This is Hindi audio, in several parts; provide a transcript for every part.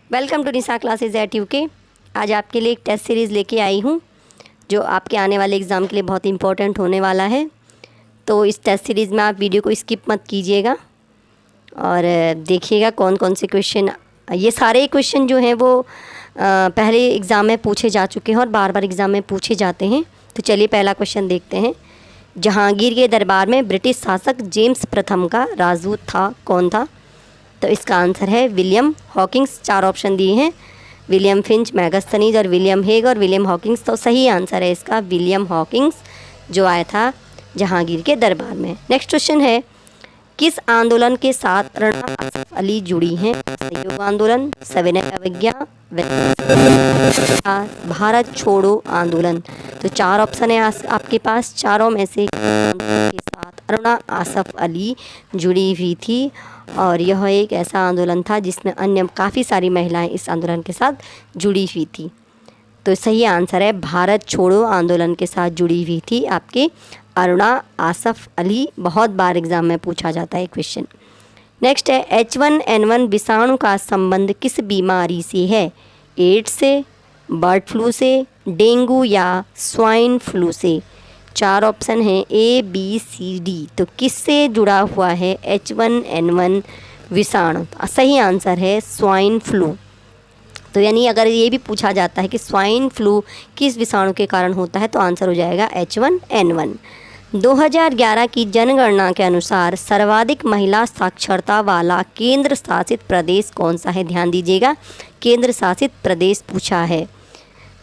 Welcome to Nisha classes at UK. आज आपके लिए एक टेस्ट सीरीज़ लेके आई हूँ जो आपके आने वाले एग्ज़ाम के लिए बहुत इंपॉर्टेंट होने वाला है। तो इस टेस्ट सीरीज़ में आप वीडियो को स्किप मत कीजिएगा और देखिएगा कौन कौन से क्वेश्चन। ये सारे क्वेश्चन जो हैं वो पहले एग्ज़ाम में पूछे जा चुके हैं और बार बार एग्ज़ाम में पूछे जाते हैं। तो चलिए पहला क्वेश्चन देखते हैं। जहांगीर के दरबार में ब्रिटिश शासक जेम्स प्रथम का राजदूत था कौन था? तो इसका आंसर है विलियम हॉकिंस। 4 ऑप्शन दिए हैं, विलियम फिंच, मैगस्थनीज और विलियम हेग और विलियम हॉकिंस। तो सही आंसर है इसका विलियम हॉकिंस जो आया था जहांगीर के दरबार में। नेक्स्ट क्वेश्चन है, किस आंदोलन के साथ राणा आसफ अली जुड़ी हैं? सहयोग आंदोलन, सविनय अवज्ञा, भारत छोड़ो आंदोलन। तो 4 ऑप्शन है आपके पास, चारों में से के साथ राणा आसफ अली जुड़ी हुई थी और यह एक ऐसा आंदोलन था जिसमें अन्य काफ़ी सारी महिलाएं इस आंदोलन के साथ जुड़ी हुई थी। तो सही आंसर है भारत छोड़ो आंदोलन के साथ जुड़ी हुई थी आपके अरुणा आसफ अली। बहुत बार एग्ज़ाम में पूछा जाता है क्वेश्चन। नेक्स्ट है, H1N1 विषाणु का संबंध किस बीमारी से है? एड्स से, बर्ड फ्लू से, डेंगू या स्वाइन फ्लू से? 4 ऑप्शन हैं ABCD। तो किससे जुड़ा हुआ है H1N1 विषाणु? सही आंसर है स्वाइन फ्लू। तो यानी अगर ये भी पूछा जाता है कि स्वाइन फ्लू किस विषाणु के कारण होता है तो आंसर हो जाएगा H1N1। 2011 की जनगणना के अनुसार सर्वाधिक महिला साक्षरता वाला केंद्र शासित प्रदेश कौन सा है? ध्यान दीजिएगा, केंद्र शासित प्रदेश पूछा है।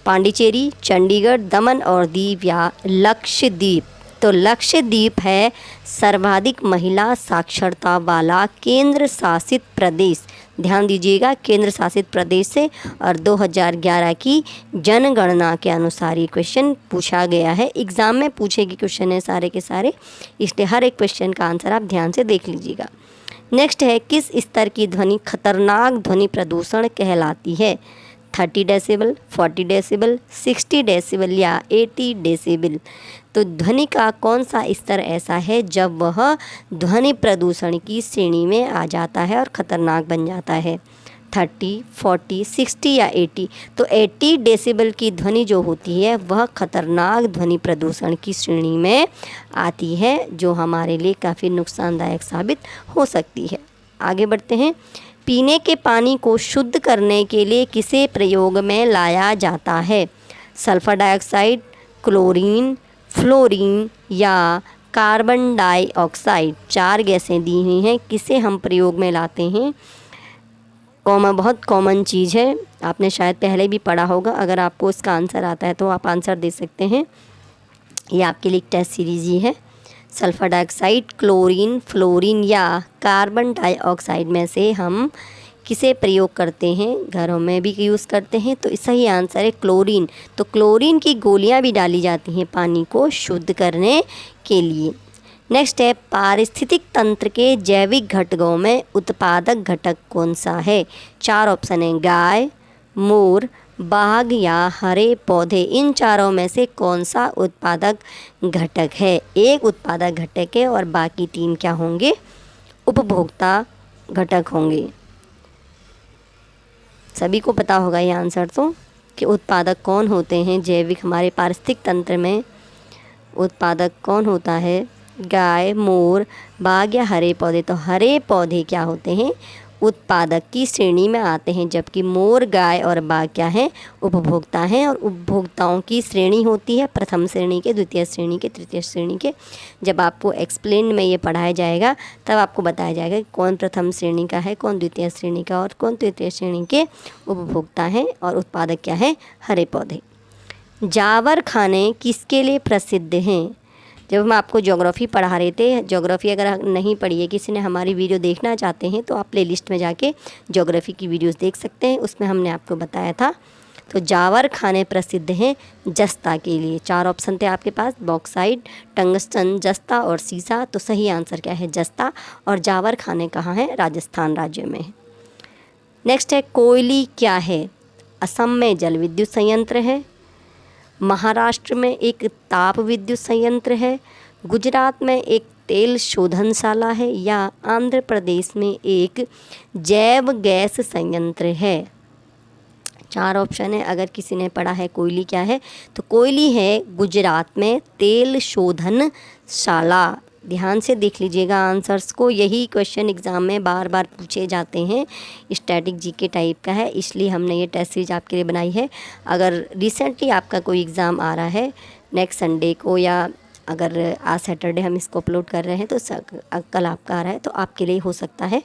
पांडिचेरी, चंडीगढ़, दमन और दीव या लक्षद्वीप? तो लक्षद्वीप है सर्वाधिक महिला साक्षरता वाला केंद्र शासित प्रदेश। ध्यान दीजिएगा, केंद्र शासित प्रदेश से और 2011 की जनगणना के अनुसार ये क्वेश्चन पूछा गया है। एग्ज़ाम में पूछे गए क्वेश्चन है सारे के सारे, इसलिए हर एक क्वेश्चन का आंसर आप ध्यान से देख लीजिएगा। नेक्स्ट है, किस स्तर की ध्वनि खतरनाक ध्वनि प्रदूषण कहलाती है? 30 डेसिबल, 40 डेसिबल, 60 डेसिबल या 80 डेसिबल? तो ध्वनि का कौन सा स्तर ऐसा है जब वह ध्वनि प्रदूषण की श्रेणी में आ जाता है और ख़तरनाक बन जाता है? 30, 40, 60 या 80? तो 80 डेसिबल की ध्वनि जो होती है वह खतरनाक ध्वनि प्रदूषण की श्रेणी में आती है, जो हमारे लिए काफ़ी नुकसानदायक साबित हो सकती है। आगे बढ़ते हैं। पीने के पानी को शुद्ध करने के लिए किसे प्रयोग में लाया जाता है? सल्फर डाइऑक्साइड, क्लोरीन, फ्लोरीन या कार्बन डाइऑक्साइड? 4 गैसें दी हुई हैं, किसे हम प्रयोग में लाते हैं? बहुत कॉमन चीज़ है, आपने शायद पहले भी पढ़ा होगा। अगर आपको इसका आंसर आता है तो आप आंसर दे सकते हैं। ये आपके लिए टेस्ट सीरीज़ ही है। सल्फर डाइऑक्साइड, क्लोरीन, फ्लोरीन या कार्बन डाइऑक्साइड में से हम किसे प्रयोग करते हैं? घरों में भी यूज़ करते हैं। तो सही आंसर है क्लोरीन। तो क्लोरीन की गोलियां भी डाली जाती हैं पानी को शुद्ध करने के लिए। नेक्स्ट है, पारिस्थितिक तंत्र के जैविक घटकों में उत्पादक घटक कौन सा है? 4 ऑप्शन है, गाय, मोर, बाघ या हरे पौधे। इन चारों में से कौन सा उत्पादक घटक है? एक उत्पादक घटक है और बाकी 3 क्या होंगे? उपभोक्ता घटक होंगे। सभी को पता होगा ये आंसर तो, कि उत्पादक कौन होते हैं जैविक हमारे पारिस्थितिक तंत्र में। उत्पादक कौन होता है? गाय, मोर, बाघ या हरे पौधे? तो हरे पौधे क्या होते हैं? उत्पादक की श्रेणी में आते हैं, जबकि मोर, गाय और बाघ क्या हैं? उपभोक्ता हैं। और उपभोक्ताओं की श्रेणी होती है प्रथम श्रेणी के, द्वितीय श्रेणी के, तृतीय श्रेणी के। जब आपको एक्सप्लेन में ये पढ़ाया जाएगा तब आपको बताया जाएगा कि कौन प्रथम श्रेणी का है, कौन द्वितीय श्रेणी का और कौन तृतीय श्रेणी के उपभोक्ता हैं। और उत्पादक क्या है? हरे पौधे। जावर खाने किसके लिए प्रसिद्ध हैं? जब हम आपको ज्योग्राफी पढ़ा रहे थे, ज्योग्राफी अगर नहीं पढ़ी है, किसी ने हमारी वीडियो देखना चाहते हैं तो आप प्ले लिस्ट में जाके ज्योग्राफी की वीडियोस देख सकते हैं, उसमें हमने आपको बताया था। तो जावर खाने प्रसिद्ध हैं जस्ता के लिए। 4 ऑप्शन थे आपके पास, बॉक्साइट, टंगस्टन, जस्ता और सीसा। तो सही आंसर क्या है? जस्ता। और जावर खाने कहाँ है? राजस्थान राज्य में है। नेक्स्ट है, कोयली क्या है? असम में जल विद्युत संयंत्र है, महाराष्ट्र में एक ताप विद्युत संयंत्र है, गुजरात में एक तेल शोधनशाला है या आंध्र प्रदेश में एक जैव गैस संयंत्र है? 4 ऑप्शन है। अगर किसी ने पढ़ा है कोयली क्या है, तो कोयली है गुजरात में तेल शोधन शाला। ध्यान से देख लीजिएगा आंसर्स को, यही क्वेश्चन एग्ज़ाम में बार बार पूछे जाते हैं। स्टैटिक जीके टाइप का है, इसलिए हमने ये टेस्ट सीरीज आपके लिए बनाई है। अगर रिसेंटली आपका कोई एग्ज़ाम आ रहा है नेक्स्ट संडे को, या अगर आज सैटरडे हम इसको अपलोड कर रहे हैं तो कल आपका आ रहा है, तो आपके लिए हो सकता है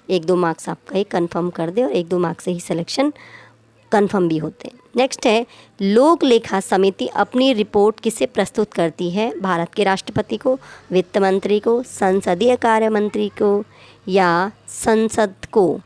1-2 मार्क्स आपका ही कन्फर्म कर दे और 1-2 मार्क्स से ही सिलेक्शन कन्फर्म भी होते हैं। नेक्स्ट है, लोक लेखा समिति अपनी रिपोर्ट किसे प्रस्तुत करती है? भारत के राष्ट्रपति को, वित्त मंत्री को, संसदीय कार्य मंत्री को या संसद को?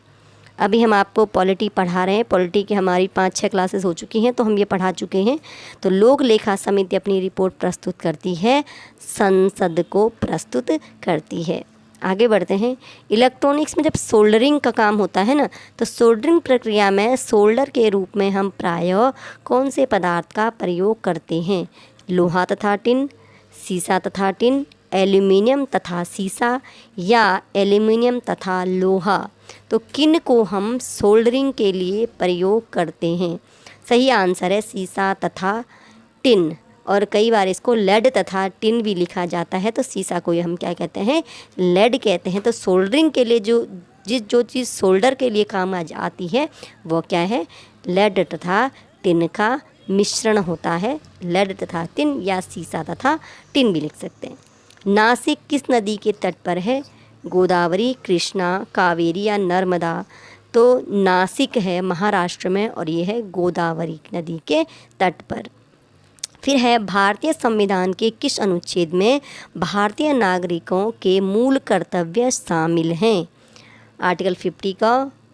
अभी हम आपको पॉलिटी पढ़ा रहे हैं, पॉलिटी की हमारी 5-6 क्लासेस हो चुकी हैं, तो हम ये पढ़ा चुके हैं। तो लोक लेखा समिति अपनी रिपोर्ट प्रस्तुत करती है, संसद को प्रस्तुत करती है। आगे बढ़ते हैं। इलेक्ट्रॉनिक्स में जब सोल्डरिंग का काम होता है ना, तो सोल्डरिंग प्रक्रिया में सोल्डर के रूप में हम प्रायः कौन से पदार्थ का प्रयोग करते हैं? लोहा तथा टिन, सीसा तथा टिन, एल्यूमिनियम तथा सीसा या एल्यूमिनियम तथा लोहा? तो किन को हम सोल्डरिंग के लिए प्रयोग करते हैं? सही आंसर है सीसा तथा टिन, और कई बार इसको लेड तथा टिन भी लिखा जाता है। तो सीसा को हम क्या कहते हैं? लेड कहते हैं। तो सोल्डरिंग के लिए जो चीज़ सोल्डर के लिए काम आती है वो क्या है? लेड तथा टिन का मिश्रण होता है। लेड तथा टिन या सीसा तथा टिन भी लिख सकते हैं। नासिक किस नदी के तट पर है? गोदावरी, कृष्णा, कावेरी या नर्मदा? तो नासिक है महाराष्ट्र में और ये है गोदावरी नदी के तट पर। फिर है, भारतीय संविधान के किस अनुच्छेद में भारतीय नागरिकों के मूल कर्तव्य शामिल हैं? आर्टिकल 50 का,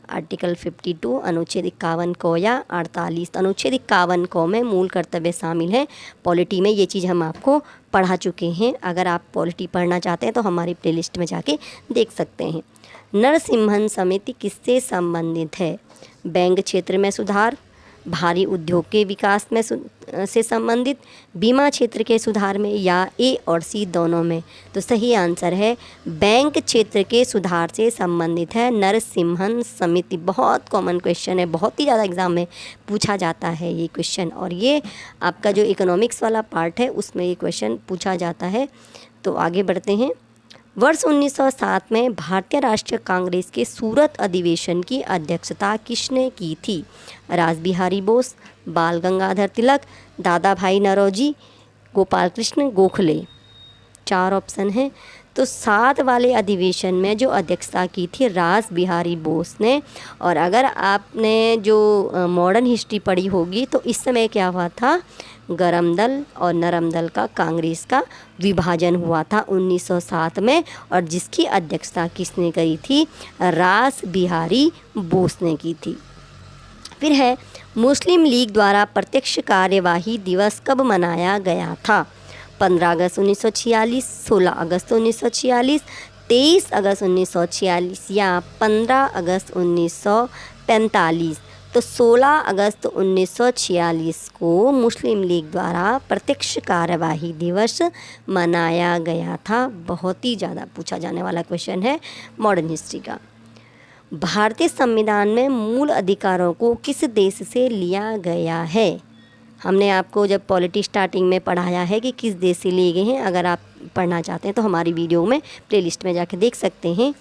आर्टिकल 52, अनुच्छेद 51 को या 48? अनुच्छेद 51 को में मूल कर्तव्य शामिल हैं। पॉलिटी में ये चीज़ हम आपको पढ़ा चुके हैं। अगर आप पॉलिटी पढ़ना चाहते हैं तो हमारी प्लेलिस्ट में जाके देख सकते हैं। नरसिम्हन समिति किससे संबंधित है? बैंक क्षेत्र में सुधार, भारी उद्योग के विकास में से संबंधित, बीमा क्षेत्र के सुधार में या ए और सी दोनों में? तो सही आंसर है बैंक क्षेत्र के सुधार से संबंधित है नरसिम्हन समिति। बहुत कॉमन क्वेश्चन है, बहुत ही ज़्यादा एग्जाम में पूछा जाता है ये क्वेश्चन, और ये आपका जो इकोनॉमिक्स वाला पार्ट है उसमें ये क्वेश्चन पूछा जाता है। तो आगे बढ़ते हैं। वर्ष 1907 में भारतीय राष्ट्रीय कांग्रेस के सूरत अधिवेशन की अध्यक्षता किसने की थी? रास बिहारी बोस, बाल गंगाधर तिलक, दादा भाई नौरोजी, गोपाल कृष्ण गोखले? 4 ऑप्शन हैं। तो 7 वाले अधिवेशन में जो अध्यक्षता की थी रास बिहारी बोस ने। और अगर आपने जो मॉडर्न हिस्ट्री पढ़ी होगी तो इस समय क्या हुआ था? गरम दल और नरम दल का कांग्रेस का विभाजन हुआ था 1907 में, और जिसकी अध्यक्षता किसने करी थी? रास बिहारी बोस ने की थी। फिर है, मुस्लिम लीग द्वारा प्रत्यक्ष कार्यवाही दिवस कब मनाया गया था? 15 अगस्त 1946, 16 अगस्त 1946, 23 अगस्त 1946 या 15 अगस्त 1945? तो 16 अगस्त 1946 को मुस्लिम लीग द्वारा प्रत्यक्ष कार्यवाही दिवस मनाया गया था। बहुत ही ज़्यादा पूछा जाने वाला क्वेश्चन है मॉडर्न हिस्ट्री का। भारतीय संविधान में मूल अधिकारों को किस देश से लिया गया है? हमने आपको जब पॉलिटी स्टार्टिंग में पढ़ाया है कि किस देश से लिए गए हैं। अगर आप पढ़ना चाहते हैं तो हमारी वीडियो में प्लेलिस्ट में जाके देख सकते हैं।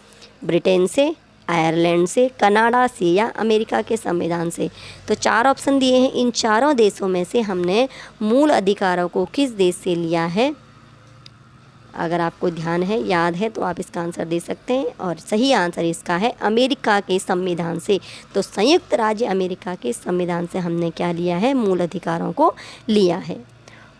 ब्रिटेन से, आयरलैंड से, कनाडा से या अमेरिका के संविधान से? तो 4 ऑप्शन दिए हैं। इन चारों देशों में से हमने मूल अधिकारों को किस देश से लिया है? अगर आपको ध्यान है, याद है, तो आप इसका आंसर दे सकते हैं, और सही आंसर इसका है अमेरिका के संविधान से। तो संयुक्त राज्य अमेरिका के संविधान से हमने क्या लिया है? मूल अधिकारों को लिया है।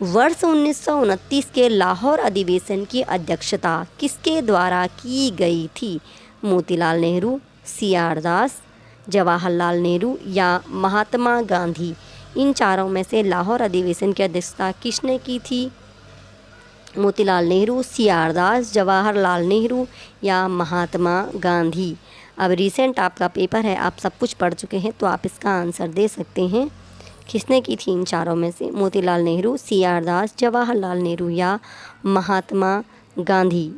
वर्ष 1929 के लाहौर अधिवेशन की अध्यक्षता किसके द्वारा की गई थी? मोतीलाल नेहरू, सी.आर. दास, जवाहरलाल नेहरू या महात्मा गांधी? इन चारों में से लाहौर अधिवेशन की अध्यक्षता किसने की थी? मोतीलाल नेहरू, सी.आर. दास, जवाहरलाल नेहरू या महात्मा गांधी? अब रिसेंट आपका पेपर है, आप सब कुछ पढ़ चुके हैं, तो आप इसका आंसर दे सकते हैं। किसने की थी इन चारों में से? मोतीलाल नेहरू, सी.आर. दास, जवाहरलाल नेहरू या महात्मा गांधी?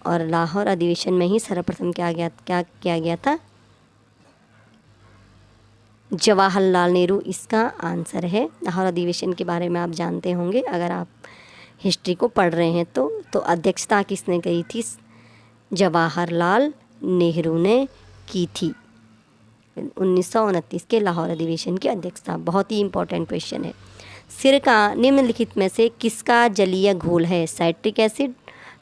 और लाहौर अधिवेशन में ही सर्वप्रथम क्या किया गया था? जवाहरलाल नेहरू इसका आंसर है। लाहौर अधिवेशन के बारे में आप जानते होंगे अगर आप हिस्ट्री को पढ़ रहे हैं तो अध्यक्षता किसने की थी? जवाहरलाल नेहरू ने की थी 1929 के लाहौर अधिवेशन की अध्यक्षता। बहुत ही इम्पोर्टेंट क्वेश्चन है। सिरका निम्नलिखित में से किसका जलीय घोल है? साइट्रिक एसिड,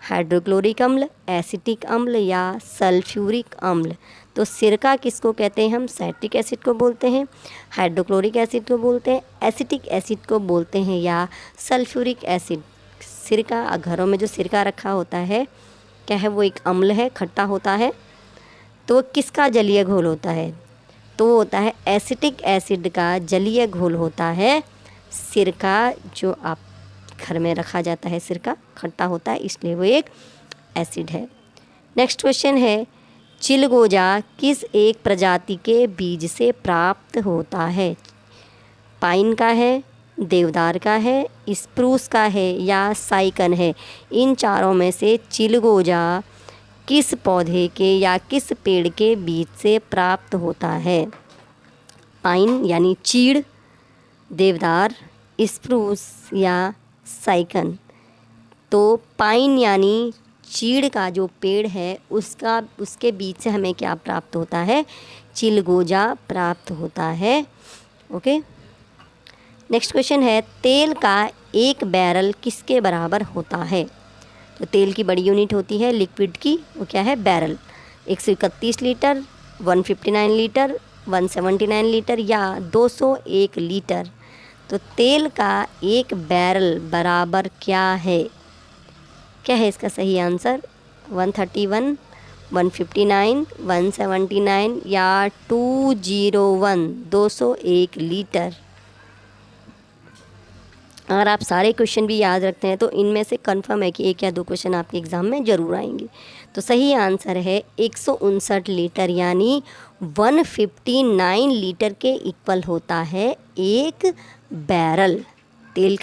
हाइड्रोक्लोरिक अम्ल, एसिटिक अम्ल या सल्फ्यूरिक अम्ल? तो सिरका किसको कहते हैं हम? साइट्रिक एसिड को बोलते हैं, हाइड्रोक्लोरिक एसिड को बोलते हैं, एसिटिक एसिड को बोलते हैं या सल्फ्यूरिक एसिड। सिरका, घरों में जो सिरका रखा होता है क्या है? वो एक अम्ल है, खट्टा होता है। तो किसका जलीय घोल होता है? तो वो होता है एसिटिक एसिड का जलीय घोल होता है सिरका। जो आप घर में रखा जाता है सिरका खट्टा होता है, इसलिए वो एक एसिड है। नेक्स्ट क्वेश्चन है, चिलगोजा किस एक प्रजाति के बीज से प्राप्त होता है? पाइन का है, देवदार का है, स्प्रूस का है या साइकन है? इन चारों में से चिलगोजा किस पौधे के या किस पेड़ के बीज से प्राप्त होता है? पाइन यानी चीड़, देवदार, स्प्रूस या साइकन? तो पाइन यानी चीड़ का जो पेड़ है उसके बीज से हमें क्या प्राप्त होता है? चिलगोजा प्राप्त होता है। ओके, नेक्स्ट क्वेश्चन है, तेल का एक बैरल किसके बराबर होता है? तो तेल की बड़ी यूनिट होती है लिक्विड की, वो क्या है? बैरल। 131 लीटर, 159 लीटर, 179 लीटर या 201 लीटर? तो तेल का एक बैरल बराबर क्या है? क्या है इसका सही आंसर? 131, 159, 179 या 201, 201 लीटर? अगर आप सारे क्वेश्चन भी याद रखते हैं तो इनमें से कंफर्म है कि एक या दो क्वेश्चन आपके एग्ज़ाम में ज़रूर आएंगे। तो सही आंसर है 159 लीटर, यानी 159 लीटर के इक्वल होता है एक बैरल। तेल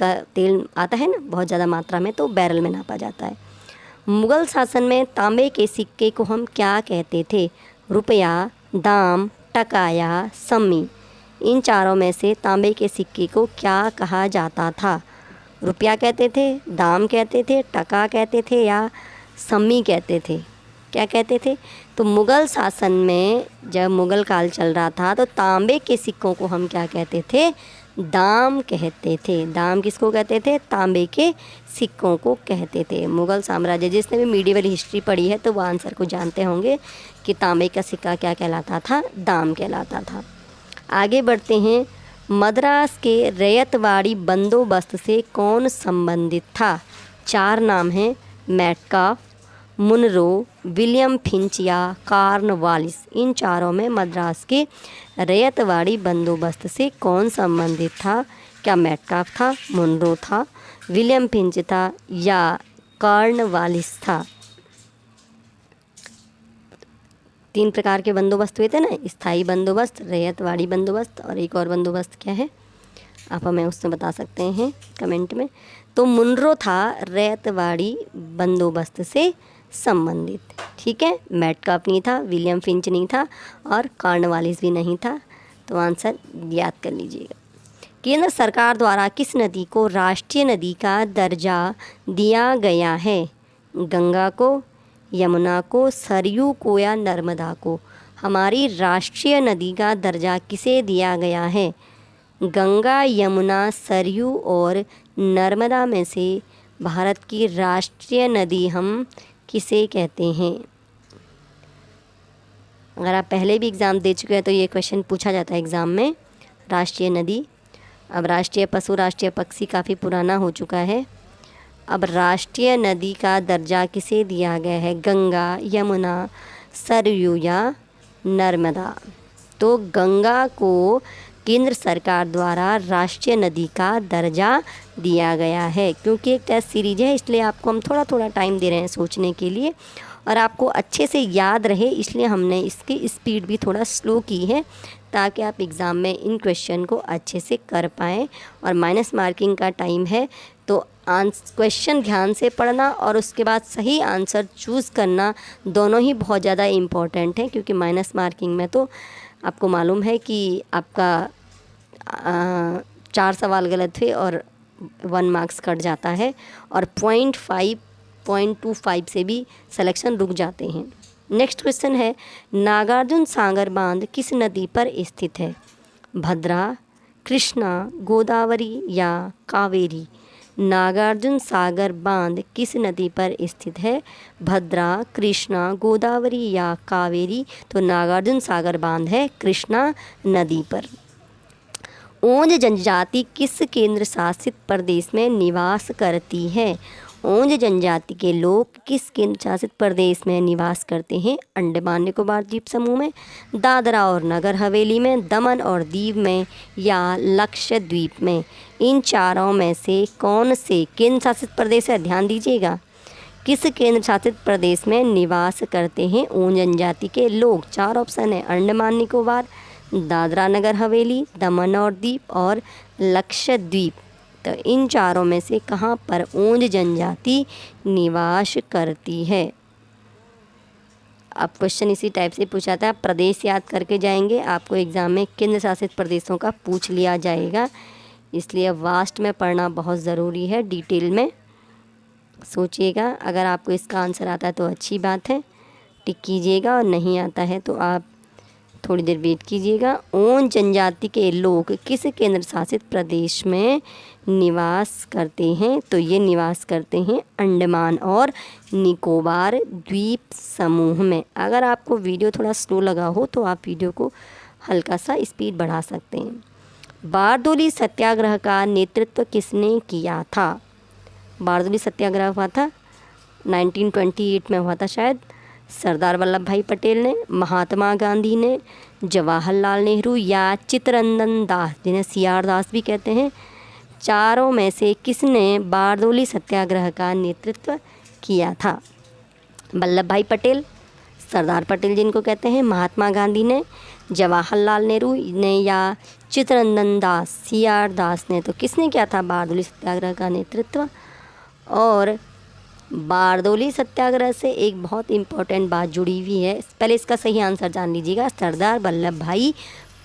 आता है ना बहुत ज़्यादा मात्रा में, तो बैरल में नापा जाता है। मुग़ल शासन में तांबे के सिक्के को हम क्या कहते थे? रुपया, दाम, टका या सम्मी? इन चारों में से तांबे के सिक्के को क्या कहा जाता था? रुपया कहते थे, दाम कहते थे, टका कहते थे या सम्मी कहते थे? क्या कहते थे? तो मुग़ल शासन में जब मुग़ल काल चल रहा था तो तांबे के सिक्कों को हम क्या कहते थे? दाम कहते थे। दाम किसको कहते थे? तांबे के सिक्कों को कहते थे। मुग़ल साम्राज्य, जिसने भी मीडिएवल हिस्ट्री पढ़ी है तो वो आंसर को जानते होंगे कि तांबे का सिक्का क्या कहलाता था? दाम कहलाता था। आगे बढ़ते हैं, मद्रास के रैयतवाड़ी बंदोबस्त से कौन संबंधित था? 4 नाम हैं, मेटकाफ, मुनरो, विलियम फिंच या कॉर्नवालिस? इन चारों में मद्रास के रैयतवाड़ी बंदोबस्त से कौन संबंधित था? क्या मेटकाफ था, मुनरो था, विलियम फिंच था या कॉर्नवालिस था? 3 प्रकार के बंदोबस्त हुए थे ना, स्थायी बंदोबस्त, रैयतवाड़ी बंदोबस्त और एक और बंदोबस्त क्या है? आप हमें उससे बता सकते हैं कमेंट में। तो मुनरो था रैयतवाड़ी बंदोबस्त से संबंधित, ठीक है। मेटकाफ नहीं था, विलियम फिंच नहीं था और कॉर्नवालिस भी नहीं था। तो आंसर याद कर लीजिएगा। केंद्र सरकार द्वारा किस नदी को राष्ट्रीय नदी का दर्जा दिया गया है? गंगा को, यमुना को, सरयू को या नर्मदा को? हमारी राष्ट्रीय नदी का दर्जा किसे दिया गया है? गंगा, यमुना, सरयू और नर्मदा में से भारत की राष्ट्रीय नदी हम किसे कहते हैं? अगर आप पहले भी एग्ज़ाम दे चुके हैं तो ये क्वेश्चन पूछा जाता है एग्ज़ाम में, राष्ट्रीय नदी। अब राष्ट्रीय पशु, राष्ट्रीय पक्षी काफ़ी पुराना हो चुका है। अब राष्ट्रीय नदी का दर्जा किसे दिया गया है? गंगा, यमुना, सरयू या नर्मदा? तो गंगा को केंद्र सरकार द्वारा राष्ट्रीय नदी का दर्जा दिया गया है। क्योंकि एक टेस्ट सीरीज है इसलिए आपको हम थोड़ा थोड़ा टाइम दे रहे हैं सोचने के लिए और आपको अच्छे से याद रहे, इसलिए हमने इसकी स्पीड भी थोड़ा स्लो की है ताकि आप एग्ज़ाम में इन क्वेश्चन को अच्छे से कर पाएँ। और माइनस मार्किंग का टाइम है तो क्वेश्चन ध्यान से पढ़ना और उसके बाद सही आंसर चूज़ करना दोनों ही बहुत ज़्यादा इम्पॉर्टेंट हैं, क्योंकि माइनस मार्किंग में तो आपको मालूम है कि आपका 4 सवाल गलत हुए और 1 मार्क्स कट जाता है और 0.25 से भी सिलेक्शन रुक जाते हैं। नेक्स्ट क्वेश्चन है, नागार्जुन सागर बांध किस नदी पर स्थित है? भद्रा, कृष्णा, गोदावरी या कावेरी? नागार्जुन सागर बांध किस नदी पर स्थित है? भद्रा, कृष्णा, गोदावरी या कावेरी? तो नागार्जुन सागर बांध है कृष्णा नदी पर। ओंज जनजाति किस केंद्र शासित प्रदेश में निवास करती है? ओंज जनजाति के लोग किस केंद्र शासित प्रदेश में निवास करते हैं? अंडमान निकोबार द्वीप समूह में, दादरा और नगर हवेली में, दमन और दीव में या लक्षद्वीप में? इन चारों में से कौन से केंद्र शासित प्रदेश है? ध्यान दीजिएगा, किस केंद्र शासित प्रदेश में निवास करते हैं ओंज जनजाति के लोग? 4 ऑप्शन है, अंडमान निकोबार, दादरा नगर हवेली, दमन और दीव और लक्षद्वीप। तो इन चारों में से कहाँ पर ओंज जनजाति निवास करती है? अब क्वेश्चन इसी टाइप से पूछा था, प्रदेश याद करके जाएंगे, आपको एग्ज़ाम में केंद्र शासित प्रदेशों का पूछ लिया जाएगा, इसलिए वास्ट में पढ़ना बहुत ज़रूरी है, डिटेल में सोचिएगा। अगर आपको इसका आंसर आता है तो अच्छी बात है, टिक कीजिएगा, और नहीं आता है तो आप थोड़ी देर वेट कीजिएगा। ओंज जनजाति के लोग किस केंद्र शासित प्रदेश में निवास करते हैं? तो ये निवास करते हैं अंडमान और निकोबार द्वीप समूह में। अगर आपको वीडियो थोड़ा स्लो लगा हो तो आप वीडियो को हल्का सा स्पीड बढ़ा सकते हैं। बारदोली सत्याग्रह का नेतृत्व किसने किया था? बारदोली सत्याग्रह हुआ था 1928 में हुआ था शायद। सरदार वल्लभ भाई पटेल ने, महात्मा गांधी ने, जवाहरलाल नेहरू या चित्तरंजन दास, जिन्हें CR दास भी कहते हैं? चारों में से किसने बारदोली सत्याग्रह का नेतृत्व किया था? वल्लभ भाई पटेल, सरदार पटेल जिनको कहते हैं, महात्मा गांधी ने, जवाहरलाल नेहरू ने या चित्तरंजन दास CR दास ने? तो किसने किया था बारदोली सत्याग्रह का नेतृत्व? और बारदोली सत्याग्रह से एक बहुत इम्पोर्टेंट बात जुड़ी हुई है, पहले इसका सही आंसर जान लीजिएगा। सरदार वल्लभ भाई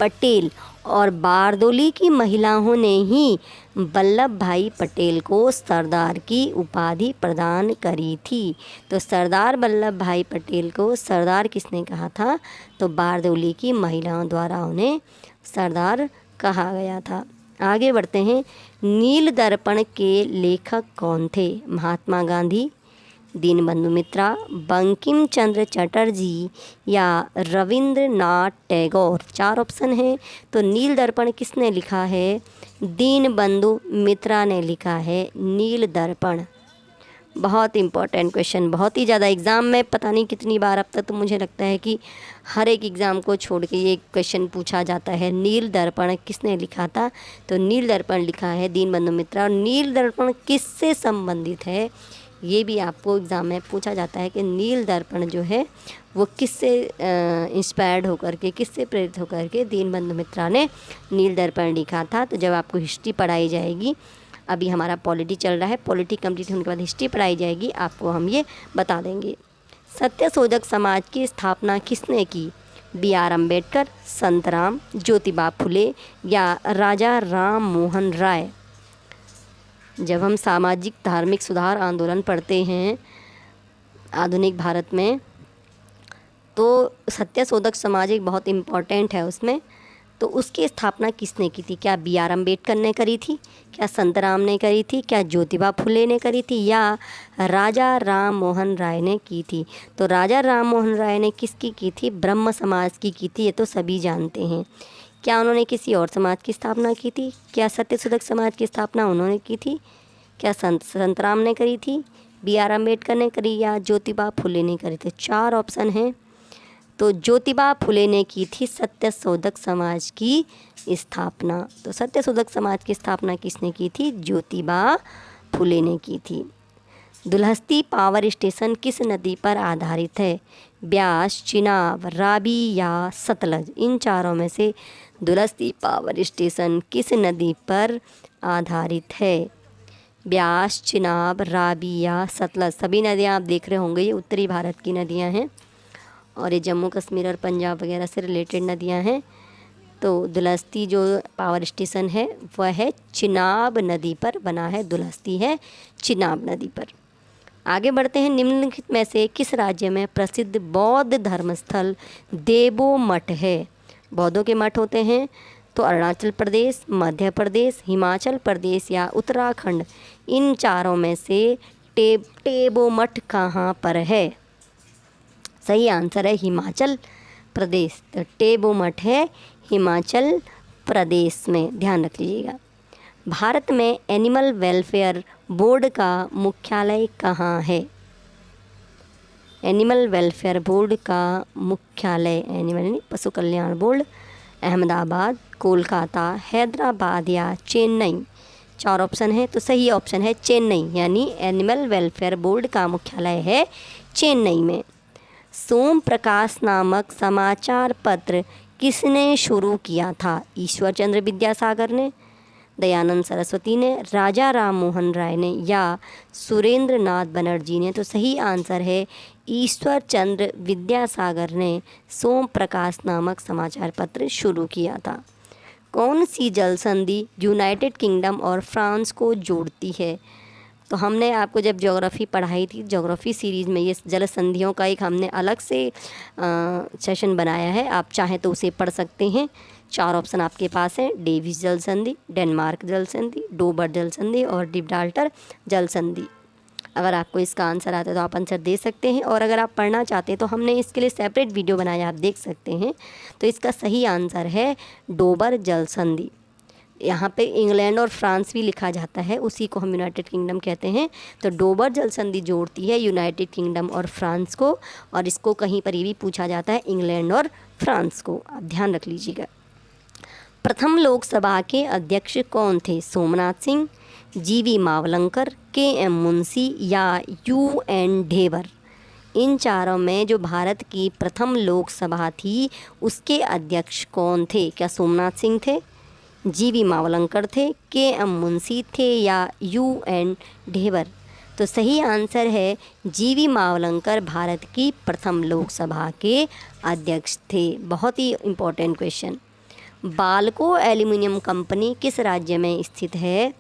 पटेल और बारदोली की महिलाओं ने ही वल्लभ भाई पटेल को सरदार की उपाधि प्रदान करी थी। तो सरदार वल्लभ भाई पटेल को सरदार किसने कहा था? तो बारदोली की महिलाओं द्वारा उन्हें सरदार कहा गया था। आगे बढ़ते हैं, नील दर्पण के लेखक कौन थे? महात्मा गांधी, दीनबंधु मित्रा, बंकिम चंद्र चटर्जी या रविंद्रनाथ टैगोर? 4 ऑप्शन हैं। तो नील दर्पण किसने लिखा है? दीनबंधु मित्रा ने लिखा है नील दर्पण। बहुत इम्पोर्टेंट क्वेश्चन, बहुत ही ज़्यादा एग्ज़ाम में पता नहीं कितनी बार अब तक तो मुझे लगता है कि हर एक एग्ज़ाम को छोड़ के ये क्वेश्चन पूछा जाता है। नील दर्पण किसने लिखा था? तो नील दर्पण लिखा है दीनबंधु मित्रा। और नील दर्पण किससे संबंधित है ये भी आपको एग्ज़ाम में पूछा जाता है कि नील दर्पण जो है वो किससे इंस्पायर्ड होकर के, किससे प्रेरित होकर के दीनबंधु मित्रा ने नील दर्पण लिखा था। तो जब आपको हिस्ट्री पढ़ाई जाएगी, अभी हमारा पॉलिटी चल रहा है, पॉलिटी कंप्लीट होने के बाद हिस्ट्री पढ़ाई जाएगी, आपको हम ये बता देंगे। सत्यशोधक समाज की स्थापना किसने की? BR अम्बेडकर, संतराम, ज्योतिबा फुले या राजा राम मोहन राय? जब हम सामाजिक धार्मिक सुधार आंदोलन पढ़ते हैं आधुनिक भारत में, तो सत्यशोधक समाज एक बहुत इम्पॉर्टेंट है उसमें। तो उसकी स्थापना किसने की थी? क्या BR अम्बेडकर ने करी थी? क्या संतराम ने करी थी? क्या ज्योतिबा फुले ने करी थी? या राजा राम मोहन राय ने की थी? तो राजा राम मोहन राय ने किसकी की थी? ब्रह्म समाज की थी, ये तो सभी जानते हैं। क्या उन्होंने किसी और समाज की स्थापना की थी? क्या सत्यशोधक समाज की स्थापना उन्होंने की थी? क्या संतराम ने करी थी? BR अम्बेडकर ने करी या ज्योतिबा फुले ने करी थी? 4 ऑप्शन हैं। तो ज्योतिबा फुले ने की थी सत्यशोधक समाज की स्थापना। तो सत्यशोधक समाज की स्थापना किसने की थी? ज्योतिबा फुले ने की थी। दुल्हस्ती पावर स्टेशन किस नदी पर आधारित है? ब्यास, चिनाब, रावी या सतलज? इन चारों में से दुल्हस्ती पावर स्टेशन किस नदी पर आधारित है? ब्यास, चिनाब, रावी या सतलज? सभी नदियाँ आप देख रहे होंगे, ये उत्तरी भारत की नदियाँ हैं। और ये जम्मू कश्मीर और पंजाब वगैरह से रिलेटेड नदियाँ हैं। तो दुलहस्ती जो पावर स्टेशन है वह है चिनाब नदी पर बना है, दुलहस्ती है चिनाब नदी पर। आगे बढ़ते हैं, निम्नलिखित में से किस राज्य में प्रसिद्ध बौद्ध धर्मस्थल देवो मठ है? बौद्धों के मठ होते हैं तो अरुणाचल प्रदेश, मध्य प्रदेश, हिमाचल प्रदेश या उत्तराखंड। इन चारों में से टेबो मठ कहाँ पर है? सही आंसर है हिमाचल प्रदेश। तो टेबो मठ है हिमाचल प्रदेश में, ध्यान रख लीजिएगा। भारत में एनिमल वेलफेयर बोर्ड का मुख्यालय कहाँ है? एनिमल वेलफेयर बोर्ड का मुख्यालय, एनिमल यानी पशु कल्याण बोर्ड, अहमदाबाद, कोलकाता, हैदराबाद या चेन्नई। 4 ऑप्शन है, तो सही ऑप्शन है चेन्नई, यानी एनिमल वेलफेयर बोर्ड का मुख्यालय है चेन्नई में। सोम प्रकाश नामक समाचार पत्र किसने शुरू किया था? ईश्वर चंद्र विद्यासागर ने, दयानंद सरस्वती ने, राजा राम मोहन राय ने या सुरेंद्र नाथ बनर्जी ने? तो सही आंसर है ईश्वर चंद्र विद्यासागर ने सोम प्रकाश नामक समाचार पत्र शुरू किया था। कौन सी जल संधि यूनाइटेड किंगडम और फ्रांस को जोड़ती है? तो हमने आपको जब ज्योग्राफी पढ़ाई थी, ज्योग्राफी सीरीज़ में ये जल संधियों का एक हमने अलग से सेशन बनाया है, आप चाहें तो उसे पढ़ सकते हैं। 4 ऑप्शन आपके पास हैं, डेविस जल संधि, डेनमार्क जल संधि, डोबर जल संधि और गिब्राल्टर जल संधि। अगर आपको इसका आंसर आता है तो आप आंसर दे सकते हैं, और अगर आप पढ़ना चाहते हैं तो हमने इसके लिए सेपरेट वीडियो बनाया, आप देख सकते हैं। तो इसका सही आंसर है डोबर जल संधि। यहाँ पे इंग्लैंड और फ्रांस भी लिखा जाता है, उसी को हम यूनाइटेड किंगडम कहते हैं। तो डोबर जल संधि जोड़ती है यूनाइटेड किंगडम और फ्रांस को, और इसको कहीं पर ये भी पूछा जाता है इंग्लैंड और फ्रांस को, आप ध्यान रख लीजिएगा। प्रथम लोकसभा के अध्यक्ष कौन थे? सोमनाथ सिंह, जीवी मावलंकर, KM मुंशी या UN ढेबर। इन चारों में जो भारत की प्रथम लोकसभा थी उसके अध्यक्ष कौन थे? क्या सोमनाथ सिंह थे, जीवी मावलंकर थे, KM मुंशी थे या UN ढेबर? तो सही आंसर है जीवी मावलंकर भारत की प्रथम लोकसभा के अध्यक्ष थे। बहुत ही important question. BALCO aluminium company किस राज्य में स्थित है?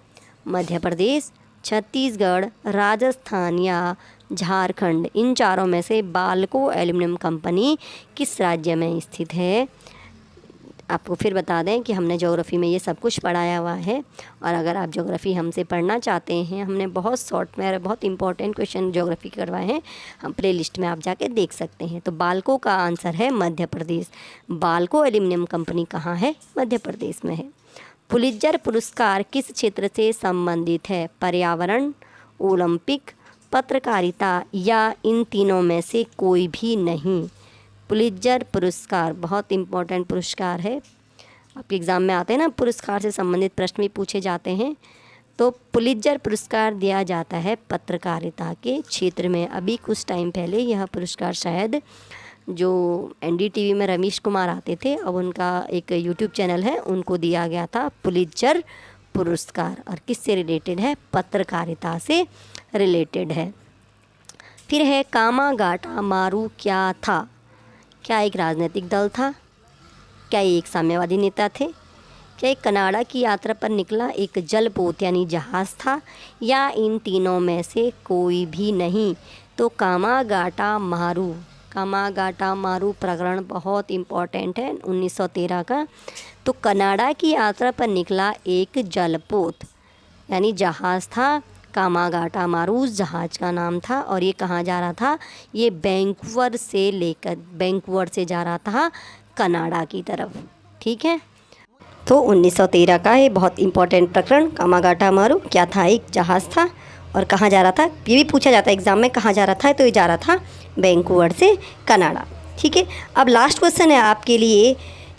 मध्य प्रदेश, छत्तीसगढ़, राजस्थान या झारखंड। इन चारों में से बाल्को एल्युमिनियम कंपनी किस राज्य में स्थित है? आपको फिर बता दें कि हमने ज्योग्राफी में ये सब कुछ पढ़ाया हुआ है, और अगर आप ज्योग्राफी हमसे पढ़ना चाहते हैं, हमने बहुत शॉर्ट में बहुत इंपॉर्टेंट क्वेश्चन ज्योग्राफी करवाए हैं, हम प्लेलिस्ट में आप जाके देख सकते हैं। तो बाल्को का आंसर है मध्य प्रदेश। बाल्को एल्युमिनियम कंपनी कहाँ है? मध्य प्रदेश में है। पुलित्जर पुरस्कार किस क्षेत्र से संबंधित है? पर्यावरण, ओलंपिक, पत्रकारिता या इन तीनों में से कोई भी नहीं। पुलित्जर पुरस्कार बहुत इम्पोर्टेंट पुरस्कार है, आपके एग्ज़ाम में आते हैं ना, पुरस्कार से संबंधित प्रश्न भी पूछे जाते हैं। तो पुलित्जर पुरस्कार दिया जाता है पत्रकारिता के क्षेत्र में। अभी कुछ टाइम पहले यह पुरस्कार शायद जो NDTV में रमेश कुमार आते थे, अब उनका एक यूट्यूब चैनल है, उनको दिया गया था पुलित्जर पुरस्कार। और किससे रिलेटेड है? पत्रकारिता से रिलेटेड है। फिर है कामागाटा मारू क्या था? क्या एक राजनीतिक दल था? क्या ये एक साम्यवादी नेता थे? क्या एक कनाडा की यात्रा पर निकला एक जलपोत यानी जहाज़ था? या इन तीनों में से कोई भी नहीं? तो कामागाटा मारू प्रकरण बहुत इम्पॉर्टेंट है 1913 का। तो कनाडा की यात्रा पर निकला एक जलपोत यानी जहाज़ था, कामागाटा मारू उस जहाज़ का नाम था, और ये कहाँ जा रहा था? ये वैंकूवर से जा रहा था कनाडा की तरफ। ठीक है, तो 1913 का ये बहुत इम्पोर्टेंट प्रकरण कामागाटा मारू क्या था? एक जहाज़ था, और कहाँ जा रहा था ये भी पूछा जाता है एग्ज़ाम में, कहाँ जा रहा था? तो ये जा रहा था वैंकूवर से कनाडा। ठीक है, अब लास्ट क्वेश्चन है आपके लिए,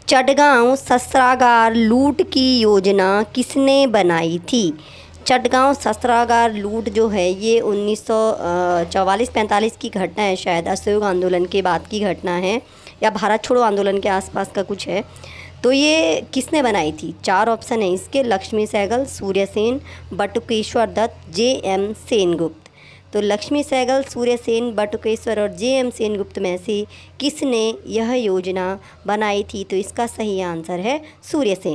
चटगांव शस्त्रागार लूट की योजना किसने बनाई थी? चटगांव शस्त्रागार लूट जो है ये 1944-45 की घटना है, शायद असहयोग आंदोलन के बाद की घटना है, या भारत छोड़ो आंदोलन के आसपास का कुछ है। तो ये किसने बनाई थी? 4 ऑप्शन है इसके, लक्ष्मी सहगल, सूर्य सेन, बटुकेश्वर दत्त, JM सेनगुप्त। तो लक्ष्मी सहगल, सूर्य सेन, बटुकेश्वर और जे.एम. सेनगुप्त में से किसने यह योजना बनाई थी? तो इसका सही आंसर है सूर्य सेन।